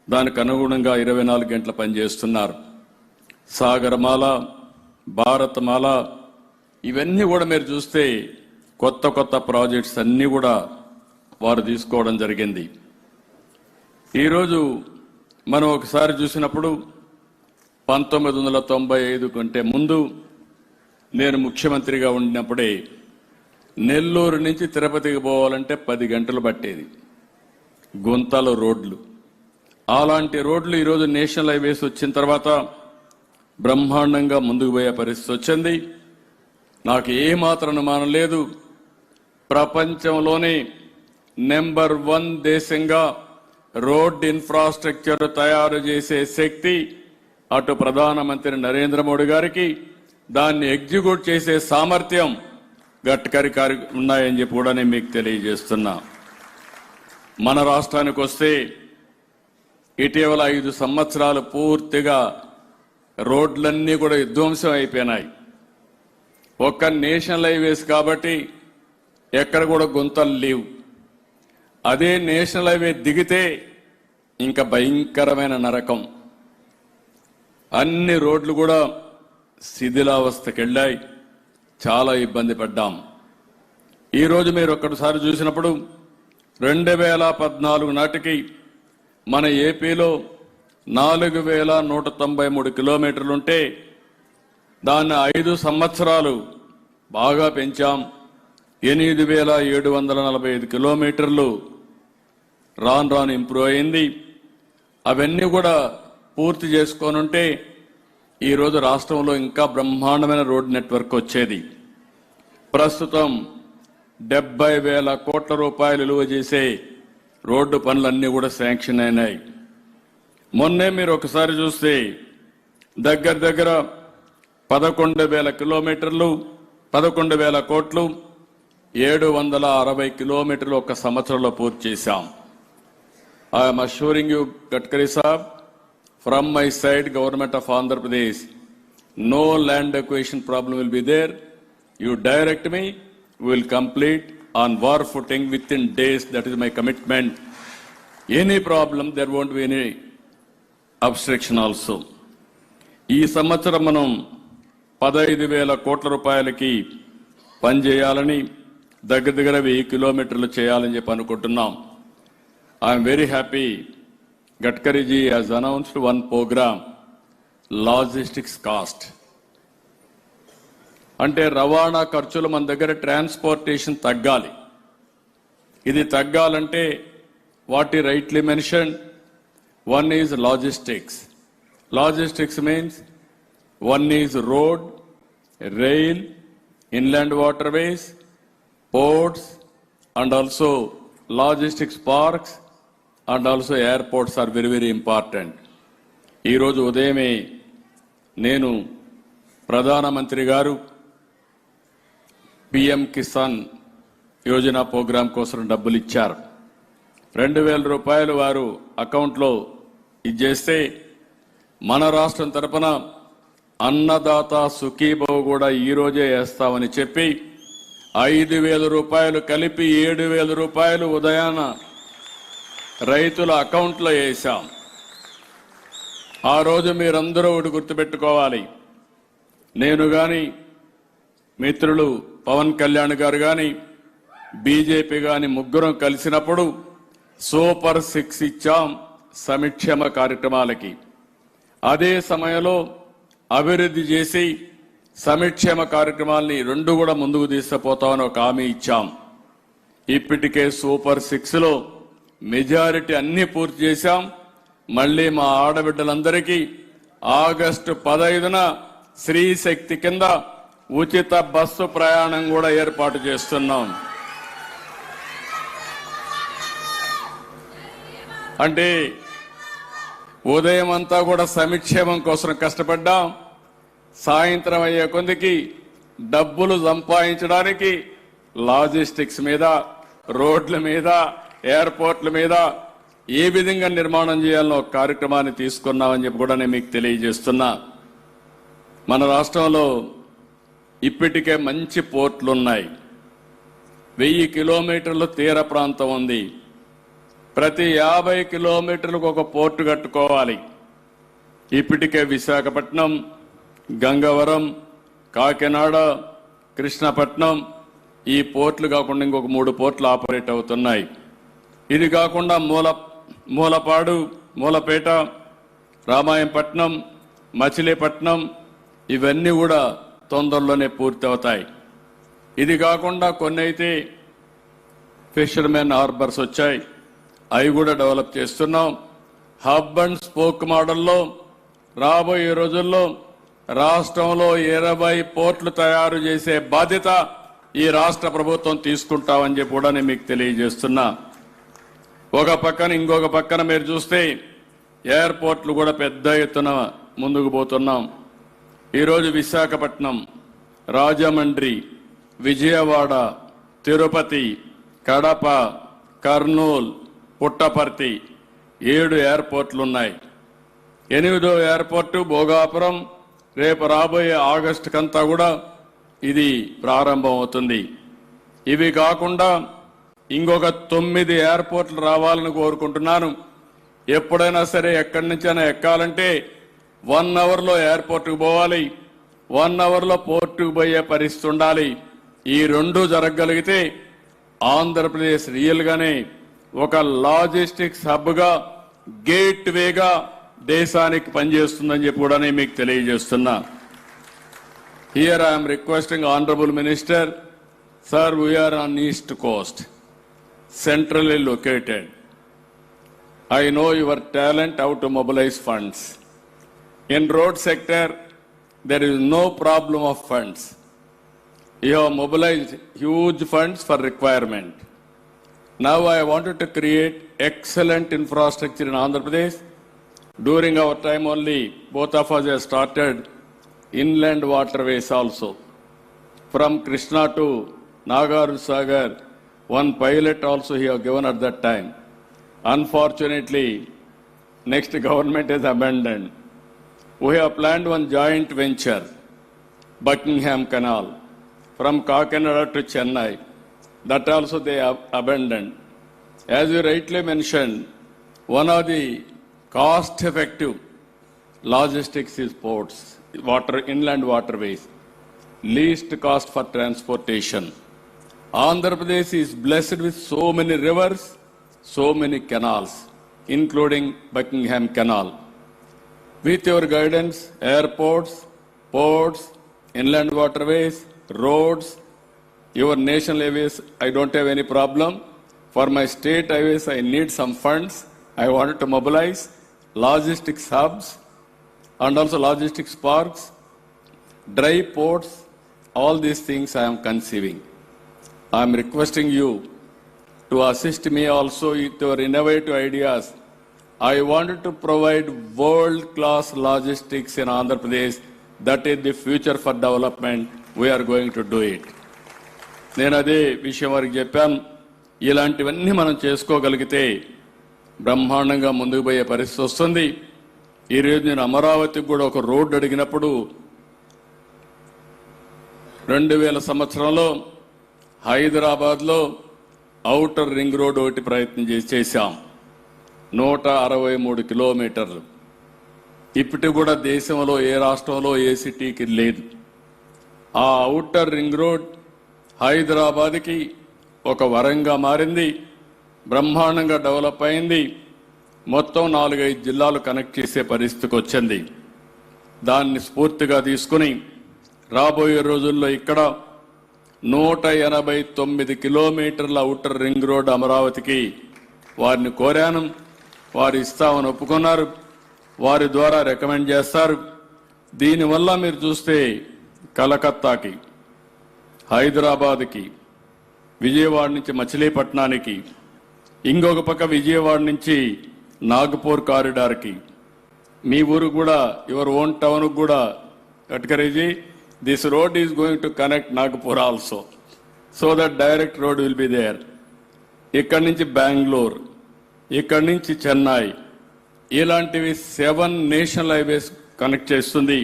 దానికి అనుగుణంగా 24 గంటల పనిచేస్తున్నారు. సాగరమాల, భారతమాల ఇవన్నీ కూడా మీరు చూస్తే కొత్త కొత్త ప్రాజెక్ట్స్ అన్నీ కూడా వారు తీసుకోవడం జరిగింది. ఈరోజు మనం ఒకసారి చూసినప్పుడు 1995 కంటే ముందు నేను ముఖ్యమంత్రిగా ఉన్నప్పుడే నెల్లూరు నుంచి తిరుపతికి పోవాలంటే 10 గంటలు పట్టేది. గుంతలు రోడ్లు. అలాంటి రోడ్లు ఈరోజు నేషనల్ హైవేస్ వచ్చిన తర్వాత బ్రహ్మాండంగా ముందుకు పోయే పరిస్థితి వచ్చింది. నాకు ఏమాత్రం అనుమానం లేదు, ప్రపంచంలోనే నెంబర్ 1 దేశంగా రోడ్ ఇన్ఫ్రాస్ట్రక్చర్ తయారు చేసే శక్తి అటు ప్రధానమంత్రి నరేంద్ర మోడీ గారికి, దాన్ని ఎగ్జిక్యూట్ చేసే సామర్థ్యం గడ్కరీ గారికి ఉన్నాయని చెప్పి కూడా నేను మీకు తెలియజేస్తున్నా. మన రాష్ట్రానికి వస్తే ఇటీవల 5 సంవత్సరాలు పూర్తిగా రోడ్లన్నీ కూడా విధ్వంసం అయిపోయినాయి. ఒక్క నేషనల్ హైవేస్ కాబట్టి ఎక్కడ కూడా గుంతలు లేవు. అదే నేషనల్ హైవే దిగితే ఇంకా భయంకరమైన నరకం. అన్ని రోడ్లు కూడా శిథిలావస్థకి వెళ్ళాయి. చాలా ఇబ్బంది పడ్డాం. ఈరోజు మీరు ఒక్కసారి చూసినప్పుడు 2014 నాటికి మన ఏపీలో 4193 కిలోమీటర్లుంటే దాన్ని 5 సంవత్సరాలు బాగా పెంచాం. 8745 కిలోమీటర్లు రాను ఇంప్రూవ్ అయింది. అవన్నీ కూడా పూర్తి చేసుకోనుంటే ఈరోజు రాష్ట్రంలో ఇంకా బ్రహ్మాండమైన రోడ్ నెట్వర్క్ వచ్చేది. ప్రస్తుతం 70,000 కోట్ల రూపాయలు విలువ చేసే రోడ్డు పనులన్నీ కూడా శాంక్షన్ అయినాయి. మొన్నే మీరు ఒకసారి చూస్తే దగ్గర 11,000 కిలోమీటర్లు, 11,000 కోట్లు, 760 కిలోమీటర్లు ఒక సంవత్సరంలో పూర్తి చేశాం. I'm assuring you Gadkari Saab, from my side, Government of Andhra Pradesh, no land acquisition problem will be there. You direct me, we will complete on war footing within days. That is my commitment. Any problem, there won't be any obstruction also. ఈ సంవత్సరం మనం 15,000 కోట్ల రూపాయలకి పని చేయాలని, దగ్గర 1000 కిలోమీటర్లు చేయాలని చెప్పి అనుకుంటున్నాం. I'm very happy. Gadkari ji has announced one program, logistics cost. అంటే రవాణా ఖర్చులు మన దగ్గర ట్రాన్స్పోర్టేషన్ తగ్గాలి. ఇది తగ్గాలంటే వాట్ ఈ rightly mention, one is logistics. Logistics means one is road, rail, inland waterways, ports and also logistics parks and also airports are very important. ఈ రోజు ఉదయమే నేను ప్రధానమంత్రి గారు పిఎం కిసాన్ యోజన ప్రోగ్రాం కోసం డబ్బులు ఇచ్చారు. 2,000 రూపాయలు వారు అకౌంట్లో ఇచ్చేస్తే మన రాష్ట్రం తరపున అన్నదాత సుఖీభవ కూడా ఈ రోజే వేస్తామని చెప్పి 5,000 రూపాయలు కలిపి 7,000 రూపాయలు ఉదయాన రైతుల అకౌంట్లో వేశాం. ఆ రోజు మీరందరూ ఒకటి గుర్తుపెట్టుకోవాలి, నేను గాని మిత్రులు పవన్ కళ్యాణ్ గారు గాని బీజేపీ గాని ముగ్గురం కలిసినప్పుడు సూపర్ 6 ఇచ్చాం సంక్షేమ కార్యక్రమాలకి. అదే సమయంలో అభివృద్ధి చేసి సంక్షేమ కార్యక్రమాల్ని 2 కూడా ముందుకు తీసుకుపోతామని ఒక హామీ ఇచ్చాం. ఇప్పటికే సూపర్ 6లో మెజారిటీ అన్ని పూర్తి చేశాం. మళ్ళీ మా ఆడబిడ్డలందరికీ ఆగస్టు 15న స్త్రీ శక్తి కింద ఉచిత బస్సు ప్రయాణం కూడా ఏర్పాటు చేస్తున్నాం. అంటే ఉదయం అంతా కూడా సంక్షేమం కోసం కష్టపడ్డాం. సాయంత్రం అయ్యే కొందికి డబ్బులు సంపాదించడానికి లాజిస్టిక్స్ మీద, రోడ్ల మీద, ఎయిర్పోర్ట్ల మీద ఏ విధంగా నిర్మాణం చేయాలనో ఒక కార్యక్రమాన్ని తీసుకున్నామని చెప్పి కూడా నేను మీకు తెలియజేస్తున్నా. మన రాష్ట్రంలో ఇప్పటికే మంచి పోర్టులు ఉన్నాయి. 1000 కిలోమీటర్ల తీర ప్రాంతం ఉంది. ప్రతి 50 కిలోమీటర్లకు ఒక పోర్టు కట్టుకోవాలి. ఇప్పటికే విశాఖపట్నం, గంగవరం, కాకినాడ, కృష్ణపట్నం ఈ పోర్టులు కాకుండా ఇంకొక 3 పోర్టులు ఆపరేట్ అవుతున్నాయి. ఇది కాకుండా మూలపాడు, మూలపేట, రామాయంపట్నం, మచిలీపట్నం ఇవన్నీ కూడా తొందరలోనే పూర్తి అవుతాయి. ఇది కాకుండా కొన్ని అయితే ఫిషర్మెన్ హార్బర్స్ వచ్చాయి, అవి కూడా డెవలప్ చేస్తున్నాం. హబ్ అండ్ స్పోక్ మోడల్లో రాబోయే రోజుల్లో రాష్ట్రంలో 20 పోర్టులు తయారు చేసే బాధ్యత ఈ రాష్ట్ర ప్రభుత్వం తీసుకుంటామని చెప్పి కూడా నేను మీకు తెలియజేస్తున్నా. ఒక పక్కన ఇంకొక పక్కన మీరు చూస్తే ఎయిర్పోర్ట్లు కూడా పెద్ద ఎత్తున ముందుకు పోతున్నాం. ఈరోజు విశాఖపట్నం, రాజమండ్రి, విజయవాడ, తిరుపతి, కడప, కర్నూలు, పుట్టపర్తి 7 ఎయిర్పోర్ట్లు ఉన్నాయి. 8వ ఎయిర్పోర్టు భోగాపురం రేపు రాబోయే ఆగస్టు కంతా కూడా ఇది ప్రారంభం అవుతుంది. ఇవి కాకుండా ఇంకొక 9 ఎయిర్పోర్ట్లు రావాలని కోరుకుంటున్నాను. ఎప్పుడైనా సరే ఎక్కడి నుంచైనా ఎక్కాలంటే 1 అవర్లో ఎయిర్పోర్టుకు పోవాలి, 1 అవర్లో పోర్టుకు పోయే పరిస్థితి ఉండాలి. ఈ 2 జరగగలిగితే ఆంధ్రప్రదేశ్ రియల్గానే ఒక లాజిస్టిక్స్ హబ్గా, గేట్ వేగా దేశానికి పనిచేస్తుందని చెప్పి కూడా నేను మీకు తెలియజేస్తున్నా. Here I am requesting Honorable Minister, sir, we are on East Coast, centrally located. I know your talent how to mobilize funds. In road sector, there is no problem of funds. You have mobilized huge funds for requirement. Now I wanted to create excellent infrastructure in Andhra Pradesh. During our time only, both of us have started inland waterways also. From Krishna to Nagaru Sagar, one pilot also he have given at that time. Unfortunately, next government has abandoned. We have planned one joint venture, Buckingham Canal, from Kakinada to Chennai. That also they have abandoned. As you rightly mentioned, one of the cost-effective logistics is ports, inland waterways, least cost for transportation. Andhra Pradesh is blessed with so many rivers, so many canals, including Buckingham Canal. With your guidance, airports, ports, inland waterways, roads, your national highways, I don't have any problem. For my state highways, I need some funds. I wanted to mobilize logistics hubs and also logistics parks, dry ports, all these things I am conceiving. I am requesting you to assist me also with your innovative ideas. I wanted to provide world-class logistics in Andhra Pradesh. That is the future for development. We are going to do it. నేను అదే విషయం వారికి చెప్పాను. ఇలాంటివన్నీ మనం చేసుకోగలిగితే బ్రహ్మాండంగా ముందుకు పోయే పరిస్థితి వస్తుంది. ఈరోజు నేను అమరావతికి కూడా ఒక రోడ్డు అడిగినప్పుడు 2000 సంవత్సరంలో హైదరాబాద్లో ఔటర్ రింగ్ రోడ్ ఒకటి ప్రయత్నం చేశాం. 163 కిలోమీటర్లు. ఇప్పటికి కూడా దేశంలో ఏ రాష్ట్రంలో ఏ సిటీకి లేదు. ఆ ఔటర్ రింగ్ రోడ్ హైదరాబాద్కి ఒక వరంగా మారింది, బ్రహ్మాండంగా డెవలప్ అయింది. మొత్తం 4-5 జిల్లాలు కనెక్ట్ చేసే పరిస్థితికి వచ్చింది. దాన్ని స్ఫూర్తిగా తీసుకుని రాబోయే రోజుల్లో ఇక్కడ 189 కిలోమీటర్ల ఔటర్ రింగ్ రోడ్ అమరావతికి వారిని కోరాను. వారు ఇస్తామని ఒప్పుకున్నారు. వారి ద్వారా రికమెండ్ చేస్తారు. దీనివల్ల మీరు చూస్తే కలకత్తాకి, హైదరాబాద్కి, విజయవాడ నుంచి మచిలీపట్నానికి, ఇంకొక పక్క విజయవాడ నుంచి నాగపూర్ కారిడార్కి, మీ ఊరు కూడా యువర్ ఓన్ టౌన్ కూడా కట్కరేజీ this road is going to connect Nagpur also, so that direct road will be there. ఇక్కడి నుంచి బెంగళూరు, ఇక్కడి నుంచి చెన్నై, ఇలాంటివి 7 నేషనల్ హైవేస్ కనెక్ట్ చేస్తుంది.